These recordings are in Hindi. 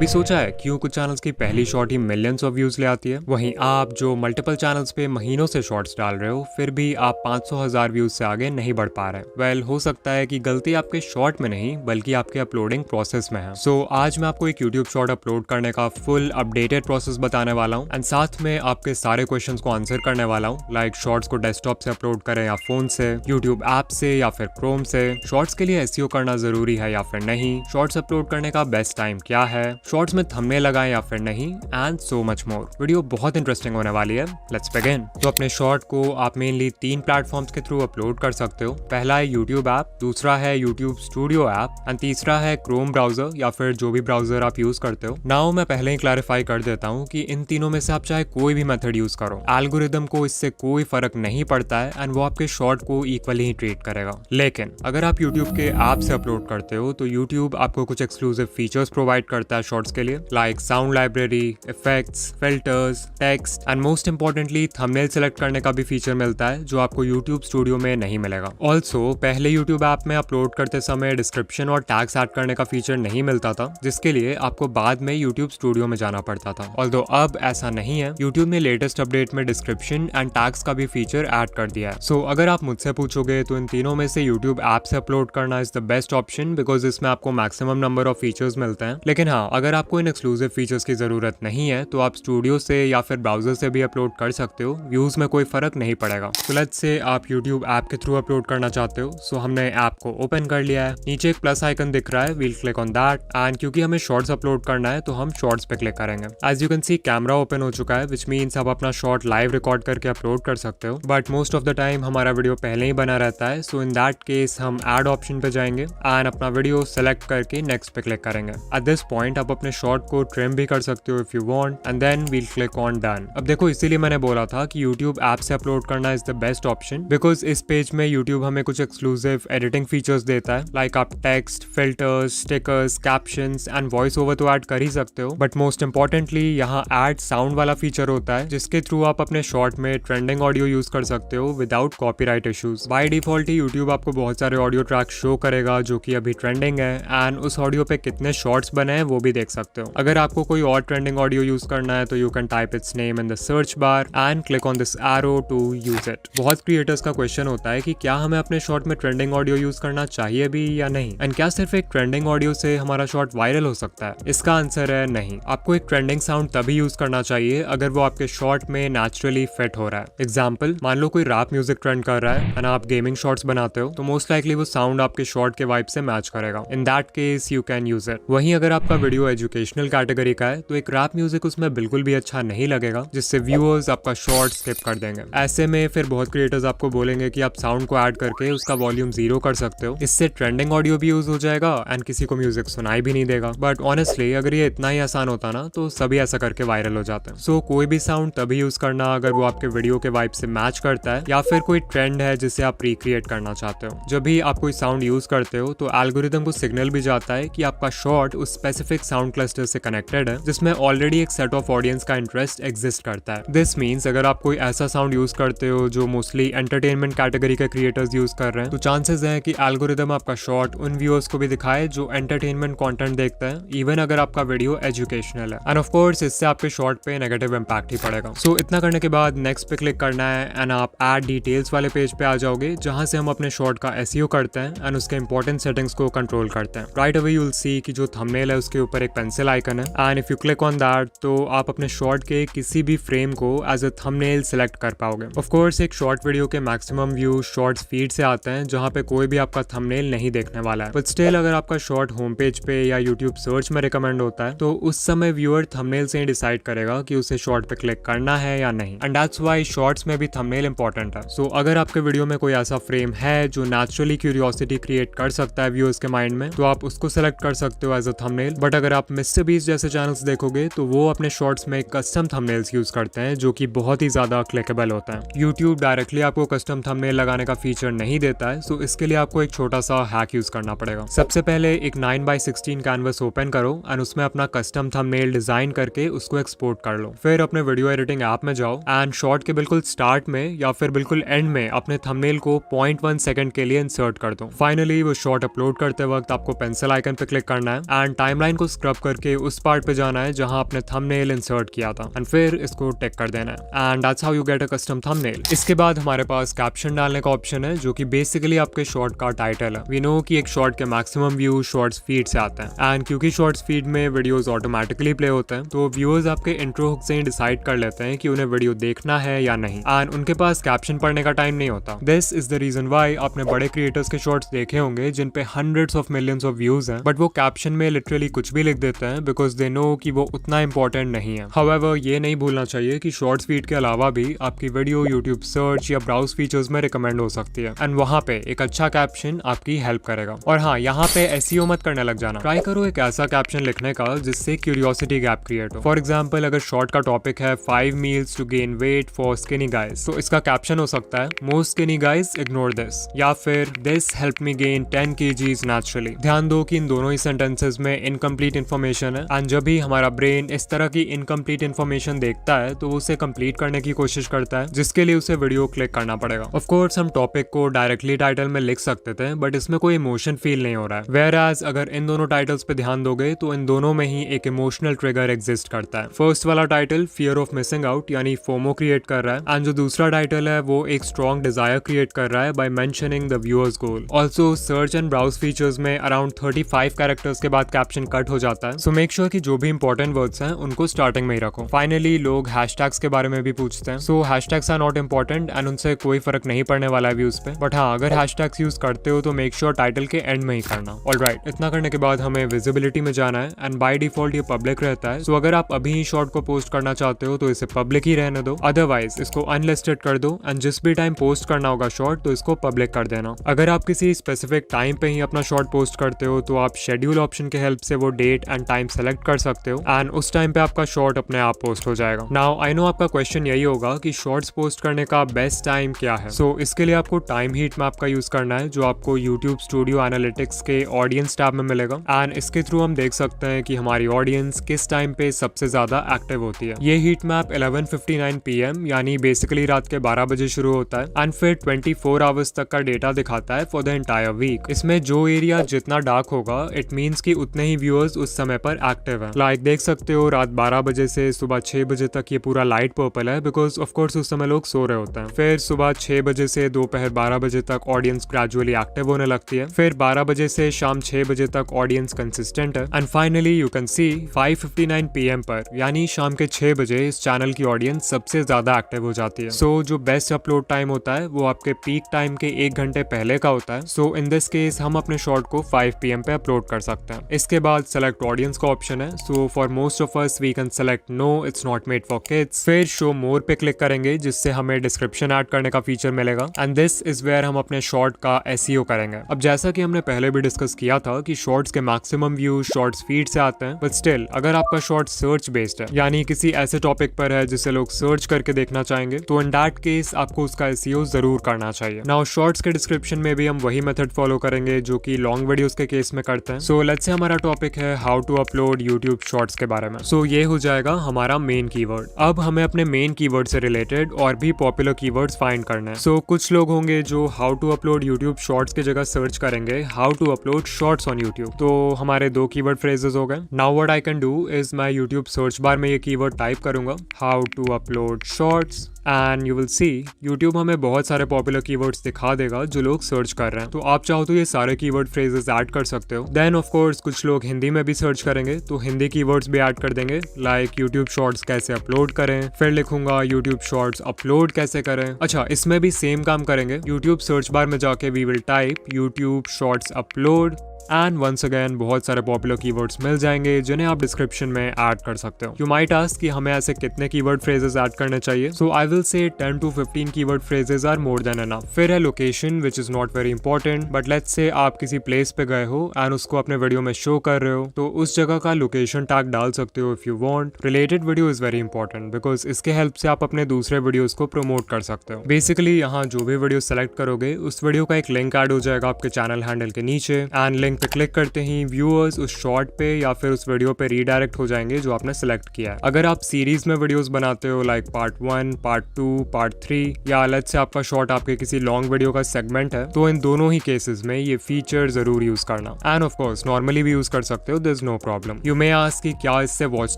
कभी सोचा है क्यों कुछ चैनल्स की पहली shot he millions of views ले आती है, वहीं आप जो मल्टीपल चैनल्स पे महीनों से शॉर्ट्स डाल रहे हो फिर भी आप 500,000 व्यूज से आगे नहीं बढ़ पा रहे। वेल, हो सकता है कि गलती आपके शॉर्ट में नहीं बल्कि आपके अपलोडिंग प्रोसेस में है। सो आज मैं आपको एक यूट्यूब शॉर्ट अपलोड करने का फुल अपडेटेड प्रोसेस बताने वाला हूँ एंड साथ में आपके सारे क्वेश्चन को आंसर करने वाला हूँ, लाइक शॉर्ट्स को डेस्कटॉप से अपलोड करें या फोन से, यूट्यूब ऐप से या फिर क्रोम से, शॉर्ट्स के लिए एसईओ करना जरूरी है या फिर नहीं, शॉर्ट्स अपलोड करने का बेस्ट टाइम क्या है, शॉर्ट्स में थंबनेल लगाएं या फिर नहीं, and so much more. Video बहुत इंटरेस्टिंग होने वाली है। Let's begin. तो अपने शॉर्ट को आप मेनली 3 प्लेटफॉर्म्स के थ्रू अपलोड कर सकते हो। पहला है यूट्यूब ऐप, दूसरा है यूट्यूब स्टूडियो ऐप एंड तीसरा है क्रोम ब्राउजर या फिर जो भी ब्राउजर आप यूज करते हो। नाउ मैं पहले ही क्लैरिफाई कर देता हूँ कि इन तीनों में से आप चाहे कोई भी मेथड यूज करो, एल्गोरिदम को इससे कोई फर्क नहीं पड़ता है एंड वो आपके शॉर्ट को इक्वली ही ट्रीट करेगा। लेकिन अगर आप यूट्यूब के ऐप से अपलोड करते हो तो यूट्यूब आपको कुछ एक्सक्लूसिव फीचर्स प्रोवाइड करता है शॉर्ट्स के लिए, like sound library, effects, filters, text and most importantly thumbnail select करने का भी फीचर मिलता है जो आपको यूट्यूब स्टूडियो में नहीं मिलेगा। ऑल्सो पहले यूट्यूब ऐप में अपलोड करते समय डिस्क्रिप्शन और टैग्स ऐड करने का फीचर नहीं मिलता था, जिसके लिए आपको बाद में यूट्यूब स्टूडियो में जाना पड़ता था। ऑल्दो अब ऐसा नहीं है, यूट्यूब ने लेटेस्ट अपडेट में डिस्क्रिप्शन एंड टैग्स का भी फीचर ऐड कर दिया है। सो अगर आप मुझसे पूछोगे तो इन तीनों में से यूट्यूब ऐप से अपलोड करना is the best option because इसमें आपको मैक्सिमम नंबर ऑफ फीचर्स मिलते हैं। लेकिन हाँ, अगर आपको इन एक्सक्लूसिव फीचर्स की जरूरत नहीं है तो आप स्टूडियो से या फिर ब्राउजर से भी अपलोड कर सकते हो, व्यूज में कोई फर्क नहीं पड़ेगा। तो लेट्स से आप यूट्यूब ऐप के थ्रू अपलोड करना चाहते हो। सो हमने ऐप को ओपन कर लिया है, नीचे एक प्लस आइकन दिख रहा है, we'll click on that and क्योंकि हमें शॉर्ट्स अपलोड करना है तो हम शॉर्ट्स पे क्लिक करेंगे। As you can see camera open हो चुका है, विच मीन्स आप अपना शॉर्ट लाइव रिकॉर्ड करके अपलोड कर सकते हो, but most of the time हमारा वीडियो पहले ही बना रहता है। सो इन दैट केस हम ऐड ऑप्शन पे जाएंगे एंड अपना वीडियो सेलेक्ट करके नेक्स्ट पे क्लिक करेंगे। एट दिस पॉइंट आप अपने शॉर्ट को ट्रिम भी कर सकते हो if you want and then we'll click on done. अब देखो, इसीलिए मैंने बोला था कि यूट्यूब ऐप से अपलोड करना is the best option because इस पेज में यूट्यूब हमें कुछ एक्सक्लूसिव एडिटिंग फीचर्स देता है, लाइक आप text, filters, stickers, captions and voice over तो ऐड कर ही सकते हो, बट मोस्ट इंपॉर्टेंटली यहाँ ऐड साउंड वाला फीचर होता है जिसके थ्रू आप अपने शॉर्ट में ट्रेंडिंग ऑडियो यूज कर सकते हो without copyright issues. By default he YouTube आपको बहुत सारे ऑडियो ट्रैक शो करेगा जो कि अभी ट्रेंडिंग है एंड उस ऑडियो पे कितने शॉर्ट्स बने हैं वो भी देख सकते हो। अगर आपको कोई और ट्रेंडिंग ऑडियो यूज करना है तो you can type its name in the search bar and click on this arrow to use it. बहुत क्रिएटर्स का क्वेश्चन होता है कि क्या हमें अपने शॉर्ट में ट्रेंडिंग ऑडियो यूज करना चाहिए भी या नहीं, एंड क्या सिर्फ एक ट्रेंडिंग ऑडियो से हमारा शॉर्ट वायरल हो सकता है। इसका आंसर है नहीं। आपको एक ट्रेंडिंग साउंड तभी यूज करना चाहिए अगर वो आपके शॉर्ट में नेचुरली फिट हो रहा है। एग्जाम्पल, मान लो कोई रैप म्यूजिक ट्रेंड कर रहा है एंड आप गेमिंग शॉर्ट्स बनाते हो तो मोस्ट लाइकली वो साउंड आपके शॉर्ट के वाइब से मैच करेगा। इन that case you can use it. वहीं अगर आपका वीडियो एजुकेशनल कैटेगरी का है तो एक रैप म्यूजिक उसमें बिल्कुल भी अच्छा नहीं लगेगा, जिससे व्यूअर्स आपका शॉर्ट स्किप कर देंगे। ऐसे में फिर बहुत क्रिएटर्स आपको बोलेंगे कि आप साउंड को ऐड करके उसका वॉल्यूम 0 कर सकते हो, इससे ट्रेंडिंग ऑडियो भी यूज हो जाएगा एंड किसी को म्यूजिक सुनाई भी नहीं देगा। बट ऑनेस्टली अगर ये इतना ही आसान होता ना तो सभी ऐसा करके वायरल हो जाते हैं। सो कोई भी साउंड तभी यूज करना अगर वो आपके वीडियो के वाइब से मैच करता है या फिर कोई ट्रेंड है जिसे आप रिक्रिएट करना चाहते हो। जब भी आप कोई साउंड यूज करते हो तो एल्गोरिदम को सिग्नल भी जाता है कि आपका शॉर्ट उस स्पेसिफिक साउंड क्लस्टर से कनेक्टेड है जिसमें ऑलरेडी एक सेट ऑफ ऑडियंस का इंटरेस्ट एग्जिस्ट करता है। दिस मीन्स अगर आप कोई ऐसा साउंड यूज करते हो जो मोस्टली एंटरटेनमेंट कैटेगरी के क्रिएटर्स यूज कर रहे हैं तो चांसेस हैं कि एल्गोरिदम आपका शॉर्ट उन व्यूअर्स को भी दिखाए जो एंटरटेनमेंट कंटेंट देखते हैं, इवन अगर आपका वीडियो एजुकेशनल है। एंड ऑफ कोर्स इससे आपके शॉर्ट पे नेगेटिव इंपैक्ट ही पड़ेगा। सो इतना करने के बाद नेक्स्ट पे क्लिक करना है एंड आप ऐड डिटेल्स वाले पेज पे आ जाओगे जहां से हम अपने शॉर्ट का एसईओ करते हैं एंड उसके इंपॉर्टेंट सेटिंग्स को कंट्रोल करते हैं। राइट अवे यू विल सी कि जो थंबनेल है उसके ऊपर एक पेंसिल आइकन है and if you click on that तो आप अपने शॉर्ट के किसी भी फ्रेम को एज अ थंबनेल सेलेक्ट कर पाओगे। ऑफ कोर्स एक शॉर्ट वीडियो के मैक्सिमम व्यू शॉर्ट्स फीड से आते हैं जहां पे कोई भी आपका थंबनेल नहीं देखने वाला है, बट स्टिल अगर आपका शॉर्ट होम पेज पे या यूट्यूब सर्च में रिकमेंड होता है तो उस समय व्यूअर थंबनेल से ही डिसाइड करेगा कि उसे शॉर्ट पे क्लिक करना है या नहीं, एंड दैट्स व्हाई शॉर्ट्स में भी थंबनेल इंपॉर्टेंट है। सो अगर आपके वीडियो में कोई ऐसा फ्रेम है जो नेचुरली क्यूरियोसिटी क्रिएट कर सकता है व्यूअर्स के माइंड में तो आप उसको सेलेक्ट कर सकते हो एज अ थंबनेल। बट अगर आप मिस्टर बीस्ट जैसे चैनल्स देखोगे तो वो अपने शॉर्ट्स में कस्टम थंबनेल्स यूज करते हैं जो कि बहुत ही ज्यादा क्लिकेबल होता है। यूट्यूब डायरेक्टली आपको कस्टम थंबनेल लगाने का फीचर नहीं देता है, सो इसके लिए आपको एक छोटा सा हैक यूज करना पड़ेगा। सबसे पहले एक 9x16 कैनवस ओपन करो एंड उसमें अपना कस्टम थंबनेल डिजाइन करके उसको एक्सपोर्ट कर लो। फिर अपने वीडियो एडिटिंग ऐप में जाओ एंड शॉर्ट के बिल्कुल स्टार्ट में या फिर बिल्कुल एंड में अपने थंबनेल को 0.1 सेकंड के लिए इंसर्ट कर दो। फाइनली वो शॉर्ट अपलोड करते वक्त आपको पेंसिल आइकन पे क्लिक करना है एंड टाइमलाइन को स्क्रब स्क्रब करके उस पार्ट पे जाना है जहां आपने थंबनेल इंसर्ट किया था एंड फिर इसको टिक कर देना है and that's how you get a custom thumbnail. इसके बाद हमारे पास कैप्शन डालने का ऑप्शन है जो कि बेसिकली आपके शॉर्ट का टाइटल है। वी नो कि एक शॉर्ट के मैक्सिमम व्यू शॉर्ट्स फीड से आते हैं एंड क्योंकि शॉर्ट्स फीड में वीडियोस ऑटोमेटिकली प्ले होते हैं तो व्यूअर्स आपके इंट्रो हुक से ही डिसाइड कर लेते हैं कि उन्हें वीडियो देखना है या नहीं एंड उनके पास कैप्शन पढ़ने का टाइम नहीं होता। This is the reason why आपने बड़े क्रिएटर्स के शॉर्ट्स देखे होंगे जिन पे hundreds of millions of views हैं बट वो कैप्शन में लिटरली कुछ भी लिख देते हैं बिकॉज दे नो कि वो उतना इंपॉर्टेंट नहीं है। हाउएवर ये नहीं भूलना चाहिए कि शॉर्ट्स फीड के अलावा भी आपकी वीडियो यूट्यूब सर्च या ब्राउज फीचर्स में रिकमेंड हो सकती है एंड वहाँ पे एक अच्छा कैप्शन आपकी हेल्प करेगा। और हाँ, यहाँ पे एसईओ मत करने लग जाना, ट्राई करो एक ऐसा कैप्शन लिखने का जिससे क्यूरियोसिटी गैप क्रिएट हो। फॉर एग्जाम्पल अगर शॉर्ट का टॉपिक है 5 meals to gain weight for skinny guys तो इसका कैप्शन हो सकता है most skinny guys ignore this या फिर this help me gain 10 kgs naturally. ध्यान दो कि इन दोनों ही सेंटेंसेस में इनकम्प्लीट इन्फॉर्मेशन है एंड जब भी हमारा ब्रेन इस तरह की इनकम्प्लीट इन्फॉर्मेशन देखता है तो उसे कंप्लीट करने की कोशिश करता है जिसके लिए उसे वीडियो क्लिक करना पड़ेगा। ऑफ कोर्स हम टॉपिक को डायरेक्टली टाइटल में लिख सकते थे बट इसमें कोई इमोशन फील नहीं हो रहा है। वेयर एज अगर इन दोनों टाइटल्स पे ध्यान दोगे तो इन दोनों में ही एक इमोशनल ट्रिगर एग्जिस्ट करता है। फर्स्ट वाला title fear of missing out यानी फोमो क्रिएट कर रहा है एंड जो दूसरा टाइटल है वो एक स्ट्रॉन्ग डिजायर क्रिएट कर रहा है by mentioning the viewer's goal. Also search and browse features में अराउंड 35 कैरेक्टर्स के बाद कैप्शन कट हो जाता है सो मेक श्योर कि जो भी इंपॉर्टेंट वर्ड्स हैं उनको स्टार्टिंग में ही रखो। फाइनली लोग हैशटैग्स के बारे में भी पूछते हैं so hashtags are not important and उनसे कोई फर्क नहीं पड़ने वाला है व्यूज पे बट हाँ, अगर हैशटैग्स यूज करते हो तो मेक श्योर टाइटल के एंड में ही करना। ऑलराइट, इतना करने के बाद हमें विजिबिलिटी में जाना है एंड बाय डिफॉल्ट ये पब्लिक रहता है सो अगर आप अभी ही शॉर्ट को पोस्ट करना चाहते हो तो इसे पब्लिक ही रहने दो, अदरवाइज इसको अनलिस्टेड कर दो एंड जिस भी टाइम पोस्ट करना होगा शॉर्ट तो इसको पब्लिक कर देना। अगर आप किसी स्पेसिफिक टाइम पे ही अपना शॉर्ट पोस्ट करते हो तो आप शेड्यूल ऑप्शन के हेल्प से वो डेट एंड टाइम सेलेक्ट कर सकते हो एंड उस टाइम पे आपका शॉर्ट अपने आप पोस्ट हो जाएगा। नाउ आई नो आपका क्वेश्चन यही होगा कि शॉर्ट्स पोस्ट करने का बेस्ट टाइम क्या है। सो इसके लिए आपको टाइम हीट मैप का यूज करना है जो आपको यूट्यूब स्टूडियो एनालिटिक्स के ऑडियंस टैब में मिलेगा एंड इसके थ्रू हम देख सकते हैं कि हमारी ऑडियंस किस टाइम पे सबसे ज्यादा एक्टिव होती है। ये हीट मैप 11:59 PM यानी बेसिकली रात के 12 बजे शुरू होता है एंड फिर 24 आवर्स तक का डेटा दिखाता है फॉर द एंटायर वीक। इसमें जो एरिया जितना डार्क होगा इट मींस कि उतने ही व्यूअर्स उस समय पर एक्टिव है। लाइक देख सकते हो रात 12 बजे से सुबह 6 बजे तक ये पूरा लाइट पर्पल है बिकॉज ऑफ कोर्स उस समय लोग सो रहे होते हैं। फिर सुबह 6 बजे से दोपहर 12 बजे तक ऑडियंस ग्रेजुअली एक्टिव होने लगती है। फिर 12 बजे से शाम 6 बजे तक ऑडियंस कंसिस्टेंट है and finally you can C 5:59 PM पर यानी शाम के 6 बजे इस चैनल की ऑडियंस सबसे ज्यादा एक्टिव हो जाती है। सो जो बेस्ट अपलोड टाइम होता है वो आपके पीक टाइम के 1 घंटे पहले का होता है। सो इन दिस केस हम अपने शॉर्ट को 5 PM पे अपलोड कर सकते हैं। इसके बाद सेलेक्ट ऑडियंस का ऑप्शन है। So for most of us we can select no it's not made for kids. फिर शो मोर पे क्लिक करेंगे जिससे हमें डिस्क्रिप्शन ऐड करने का फीचर मिलेगा एंड दिस इज वेयर हम अपने शॉर्ट का एसईओ करेंगे। अब जैसा कि हमने पहले भी डिस्कस किया था कि शॉर्ट्स के मैक्सिमम व्यू शॉर्ट्स फीड से आते हैं बट स्टिल अगर आपका शॉर्ट सर्च बेस्ड है यानी किसी ऐसे टॉपिक पर है जिसे लोग सर्च करके देखना चाहेंगे तो इन दैट केस आपको उसका एसईओ जरूर करना चाहिए। नाउ शॉर्ट्स के डिस्क्रिप्शन में भी हम वही मेथड फॉलो करेंगे जो कि लॉन्ग वीडियोस के केस में करते हैं। सो लेट्स से हमारा टॉपिक है how to upload YouTube shorts के बारे में। सो ये हो जाएगा हमारा मेन कीवर्ड। अब हमें अपने मेन कीवर्ड से रिलेटेड और भी पॉपुलर कीवर्ड्स फाइंड करने हैं। सो कुछ लोग होंगे जो how to upload YouTube shorts की जगह सर्च करेंगे how to upload shorts on YouTube. तो हमारे 2 कीवर्ड फ्रेजेस हो गए। Now what I can do is मैं यूट्यूब सर्च बार में ये कीवर्ड टाइप करूंगा how to upload shorts and you will see YouTube हमें बहुत सारे पॉपुलर कीवर्ड्स दिखा देगा जो लोग सर्च कर रहे हैं। तो आप चाहो तो ये सारे कीवर्ड फ्रेजेस ऐड कर सकते हो। देन ऑफ कोर्स कुछ लोग हिंदी में भी सर्च करेंगे तो हिंदी कीवर्ड्स भी ऐड कर देंगे लाइक यूट्यूब शॉर्ट्स कैसे अपलोड करें। फिर लिखूंगा यूट्यूब शॉर्ट्स अपलोड कैसे करें। अच्छा, इसमें भी सेम काम करेंगे। यूट्यूब सर्च बार में जाके we will type YouTube shorts upload and once again बहुत सारे पॉपुलर कीवर्ड्स मिल जाएंगे जिन्हें आप डिस्क्रिप्शन में ऐड कर सकते हो। यू माइट आस्क कि हमें ऐसे कितने कीवर्ड फ्रेजेस ऐड करने चाहिए। सो I will say 10 to 15 keyword phrases are more than enough. फिर है location which is not very important but let's say आप किसी प्लेस पे गए हो एंड उसको अपने वीडियो में शो कर रहे हो तो उस जगह का लोकेशन टैग डाल सकते हो if you want. Related video is very important because इसके हेल्प से आप अपने दूसरे वीडियोस को प्रमोट कर सकते हो। बेसिकली यहाँ जो भी वीडियो सेलेक्ट करोगे उस वीडियो का एक लिंक ऐड हो जाएगा आपके चैनल हैंडल के नीचे एंड लिंक लिंक पे क्लिक करते ही व्यूअर्स उस शॉर्ट पे या फिर उस वीडियो पे रीडायरेक्ट हो जाएंगे जो आपने सेलेक्ट किया है। अगर आप सीरीज में वीडियोस बनाते हो लाइक पार्ट 1, पार्ट 2, पार्ट 3 या अलग से आपका शॉर्ट आपके किसी लॉन्ग वीडियो का सेगमेंट है, तो इन दोनों ही केसेस में ये फीचर जरूर यूज करना। एंड ऑफ कोर्स नॉर्मली भी यूज कर सकते हो, there is no problem. You may ask कि क्या इससे वॉच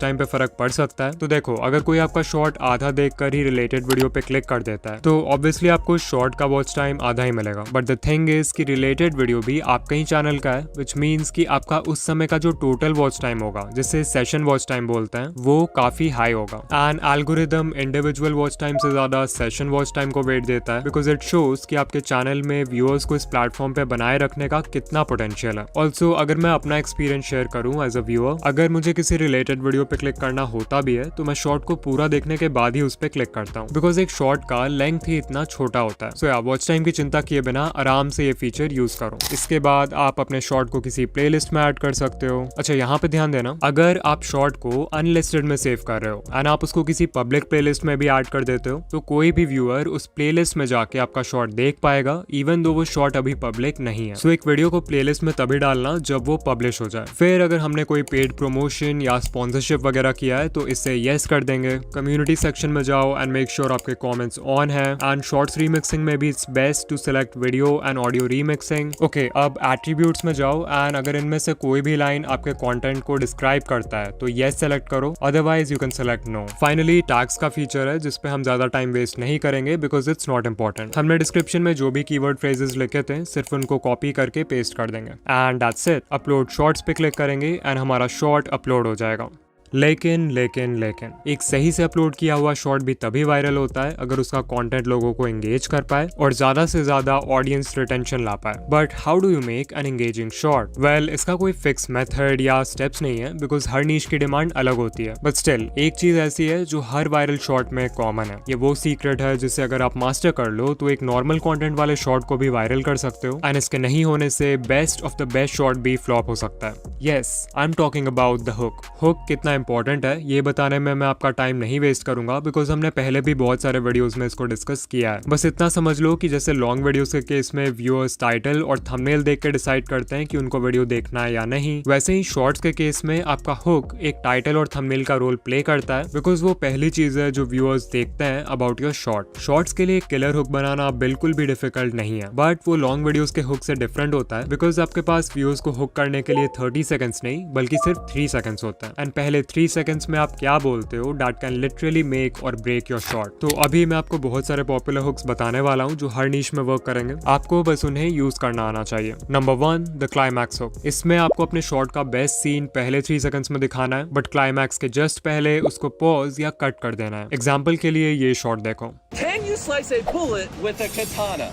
टाइम पे फर्क पड़ सकता है? तो देखो, अगर कोई आपका शॉर्ट आधा देखकर ही रिलेटेड वीडियो पे क्लिक कर देता है तो ऑब्वियसली आपको शॉर्ट का वॉच टाइम आधा ही मिलेगा। बट द थिंग इज कि रिलेटेड वीडियो भी आपका ही चैनल का है, विच मीन्स कि आपका उस समय का जो टोटल वॉच टाइम होगा, जिसे सेशन वॉच टाइम बोलते हैं, वो काफी हाई होगा। And algorithm individual watch time से ज्यादा सेशन वॉच टाइम को वेट देता है, बिकॉज इट शोज कि आपके चैनल में व्यूअर्स को इस प्लेटफॉर्म पे बनाए रखने का कितना पोटेंशियल है। ऑल्सो अगर मैं अपना एक्सपीरियंस शेयर करूं एज अ व्यूअर, अगर मुझे किसी रिलेटेड वीडियो पे क्लिक करना होता भी है तो मैं शॉर्ट को पूरा देखने के बाद ही उस पे क्लिक करता हूँ, बिकॉज एक शॉर्ट का लेंथ ही इतना छोटा होता है। सो या वॉच टाइम की चिंता किए बिना आराम से ये फीचर यूज करो। इसके बाद आप अपने शॉर्ट को किसी प्लेलिस्ट में ऐड कर सकते हो। अच्छा, यहाँ पे ध्यान देना, अगर आप शॉर्ट को अनलिस्टेड में सेव कर रहे हो एंड आप उसको किसी पब्लिक प्लेलिस्ट में भी ऐड कर देते हो, तो कोई भी व्यूअर उस प्लेलिस्ट में जाके आपका शॉर्ट देख पाएगा, इवन दो वो शॉर्ट अभी पब्लिक नहीं है। सो एक वीडियो को प्लेलिस्ट में तभी डालना जब वो पब्लिश हो जाए। फिर अगर हमने कोई पेड प्रमोशन या स्पॉन्सरशिप वगैरह किया है तो इसे येस कर देंगे। कम्युनिटी सेक्शन में जाओ एंड मेक श्योर आपके कमेंट्स ऑन है। एंड शॉर्ट्स रीमिक्सिंग में भी it's best to select video and audio remixing. Okay, अब एट्रीब्यूट्स में जाओ एंड अगर इनमें से कोई भी लाइन आपके कंटेंट को डिस्क्राइब करता है तो येस सेलेक्ट करो, otherwise you can select no. Finally tags का फीचर है जिसपे हम ज्यादा टाइम वेस्ट नहीं करेंगे बिकॉज इट्स नॉट इंपॉर्टेंट। हमने डिस्क्रिप्शन में जो भी कीवर्ड फ्रेजेस लिखे थे सिर्फ उनको कॉपी करके पेस्ट कर देंगे and that's it. Upload shorts पे क्लिक करेंगे एंड हमारा शॉर्ट अपलोड हो जाएगा। लेकिन एक सही से अपलोड किया हुआ शॉर्ट भी तभी वायरल होता है अगर उसका कंटेंट लोगों को एंगेज कर पाए और ज्यादा से ज्यादा ऑडियंस रिटेंशन ला पाए। But how do you make an engaging short? Well, इसका कोई फिक्स मेथड या स्टेप्स नहीं है बिकॉज हर नीश की डिमांड अलग होती है। बट स्टिल एक चीज ऐसी है जो हर वायरल शॉर्ट में कॉमन है। ये वो सीक्रेट है जिसे अगर आप मास्टर कर लो तो एक नॉर्मल कॉन्टेंट वाले शॉर्ट को भी वायरल कर सकते हो एंड इसके नहीं होने से best of the best short भी फ्लॉप हो सकता है। Yes, I am talking about the hook. Hook कितना इंपॉर्टेंट है ये बताने में मैं आपका टाइम नहीं वेस्ट करूंगा बिकॉज हमने पहले भी बहुत सारे वीडियोस में इसको डिस्कस किया है। बस इतना समझ लो कि जैसे लॉन्ग वीडियोस के केस में व्यूअर्स टाइटल और थंबनेल देख के डिसाइड करते हैं कि उनको वीडियो देखना है या नहीं, वैसे ही शॉर्ट्स के केस में आपका हुक एक टाइटल और थंबनेल का रोल प्ले करता है बिकॉज वो पहली चीज है जो व्यूअर्स देखते हैं अबाउट योर शॉर्ट। शॉर्ट्स के लिए किलर हुक बनाना बिल्कुल भी डिफिकल्ट नहीं है, बट वो लॉन्ग वीडियोस के हुक से डिफरेंट होता है बिकॉज आपके पास व्यूअर्स को हुक करने के लिए 30 सेकंड्स नहीं बल्कि सिर्फ 3 सेकंड्स होता है एंड पहले 3 सेकंड्स में आप क्या बोलते हो दैट कैन लिटरली मेक और ब्रेक योर शॉर्ट। तो अभी मैं आपको बहुत सारे पॉपुलर हुक्स बताने वाला हूँ जो हर नीश में वर्क करेंगे, आपको बस उन्हें यूज करना आना चाहिए। Number 1, the climax hook. इसमें आपको अपने शॉर्ट का बेस्ट सीन पहले 3 सेकंड्स में दिखाना है बट क्लाइमैक्स के जस्ट पहले उसको पॉज या कट कर देना है। एग्जाम्पल के लिए ये शॉर्ट देखो। Can you slice a bullet with a katana?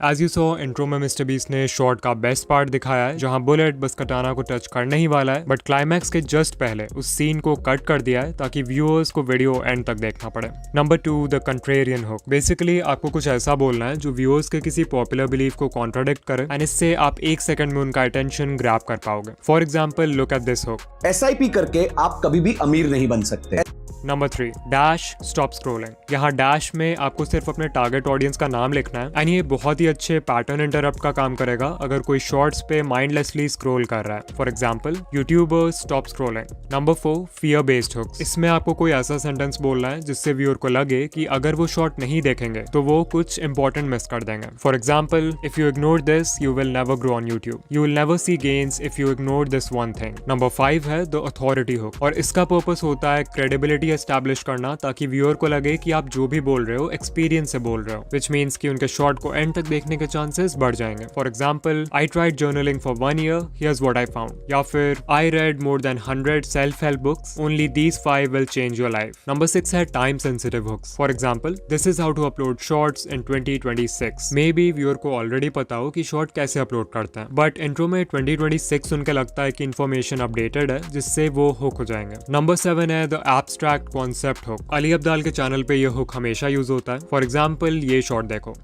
As you saw, intro में मिस्टर बीस्ट ने शॉर्ट का बेस्ट पार्ट दिखाया है जहां बुलेट बस कटाना को टच करने ही वाला है बट क्लाइमैक्स के जस्ट पहले उस सीन को कट कर दिया है ताकि व्यूअर्स को वीडियो एंड तक देखना पड़े। Number 2, the contrarian hook. Basically आपको कुछ ऐसा बोलना है जो व्यूअर्स के किसी पॉपुलर बिलीफ को कॉन्ट्राडिक्ट करे एंड इससे आप 1 सेकंड में उनका अटेंशन ग्रैब कर पाओगे। For example, look at this hook. SIP करके आप कभी भी अमीर नहीं बन सकते। Number 3, dash stop scrolling. यहाँ डैश में आपको सिर्फ अपने टारगेट ऑडियंस का नाम लिखना है एंड ये बहुत ही अच्छे पैटर्न इंटरप्ट का काम करेगा अगर कोई शॉर्ट्स पे माइंडलेसली स्क्रॉल कर रहा है। For example, YouTuber stop scrolling. Number 4, fear based hooks. इसमें आपको कोई ऐसा सेंटेंस बोलना है जिससे व्यूअर को लगे कि अगर वो शॉर्ट नहीं देखेंगे तो वो कुछ इंपॉर्टेंट मिस कर देंगे। For example, if you ignore this you will never grow on YouTube, you will never see gains if you ignore this one thing. Number 5 है द अथॉरिटी हुक और इसका पर्पस होता है क्रेडिबिलिटी एस्टैब्लिश करना ताकि व्यूअर को लगे कि आप जो भी बोल रहे हो एक्सपीरियंस से बोल रहे हो, विच मीन्स कि उनके शॉर्ट को एंड तक देखने के चांसेस बढ़ जाएंगे। For example, I tried journaling for 1 year, here's what I found, या फिर I read more than 100 self help books, only these 5 will change your life। Number 6 है time sensitive hooks. For example, this is how to upload shorts in 2026। Maybe viewer को ऑलरेडी पता हो कि शॉर्ट कैसे अपलोड करते हैं बट इंट्रो में 2026 सुन के लगता है कि इन्फॉर्मेशन अपडेटेड है जिससे वो हुक हो जाएंगे। नंबर 7 है the abstract concept hook. Ali Abdaal के चैनल पे ये हुक हमेशा यूज होता है। फॉर एग्जाम्पल, ये शॉर्ट देखो।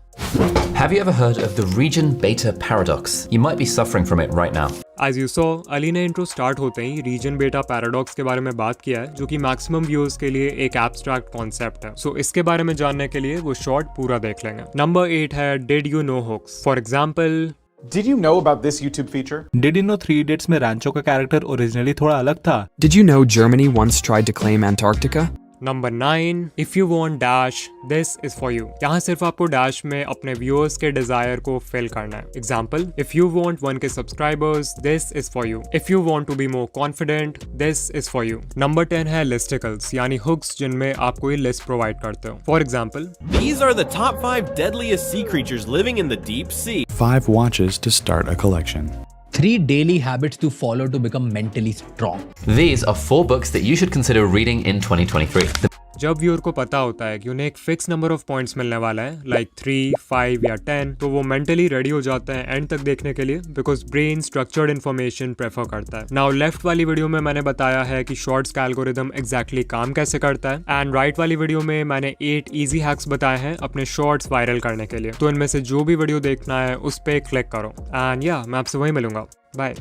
Have you ever heard of the region beta paradox? You might be suffering from it right now. As you saw, Ali ने इंट्रो स्टार्ट होते ही रीजन बेटा पैराडॉक्स के बारे में बात किया है जो कि मैक्सिमम व्यूअर्स के लिए एक एब्स्ट्रैक्ट कॉन्सेप्ट है। सो इसके बारे में जानने के लिए वो शॉर्ट पूरा देख लेंगे। नंबर 8 है did you know hooks. For example, Did you know about this YouTube feature? Did you know 3 Idiots में रैंचो का कैरेक्टर ओरिजिनली थोड़ा अलग था? Did you know Germany once tried to claim Antarctica? Number 9, if you want dash this is for you. यहाँ सिर्फ आपको डैश में अपने व्यूअर्स के डिजायर को फिल करना है। Example, if you want 1K subscribers this is for you. If you want to be more confident this is for you. Number 10 है लिस्टिकल्स यानी हुक्स जिनमें आप कोई लिस्ट प्रोवाइड करते हो। For example, These are the top 5 deadliest sea creatures living in the deep sea. 5 watches to start a collection. 3 daily habits to follow to become mentally strong. These are 4 books that you should consider reading in 2023. जब व्यूअर को पता होता है कि उन्हें एक फिक्स नंबर ऑफ पॉइंट्स मिलने वाला है लाइक 3, 5 या 10, तो वो मेंटली रेडी हो जाते हैं एंड तक देखने के लिए because brain structured information prefer करता है। नाउ लेफ्ट वाली वीडियो में मैंने बताया है कि शॉर्ट्स का एल्गोरिदम एग्जैक्टली काम कैसे करता है एंड राइट वाली वीडियो में मैंने 8 इजी हैक्स बताए हैं अपने शॉर्ट्स वायरल करने के लिए। तो इनमें से जो भी वीडियो देखना है उस पर क्लिक करो एंड या मैं आपसे वहीं मिलूंगा। बाय।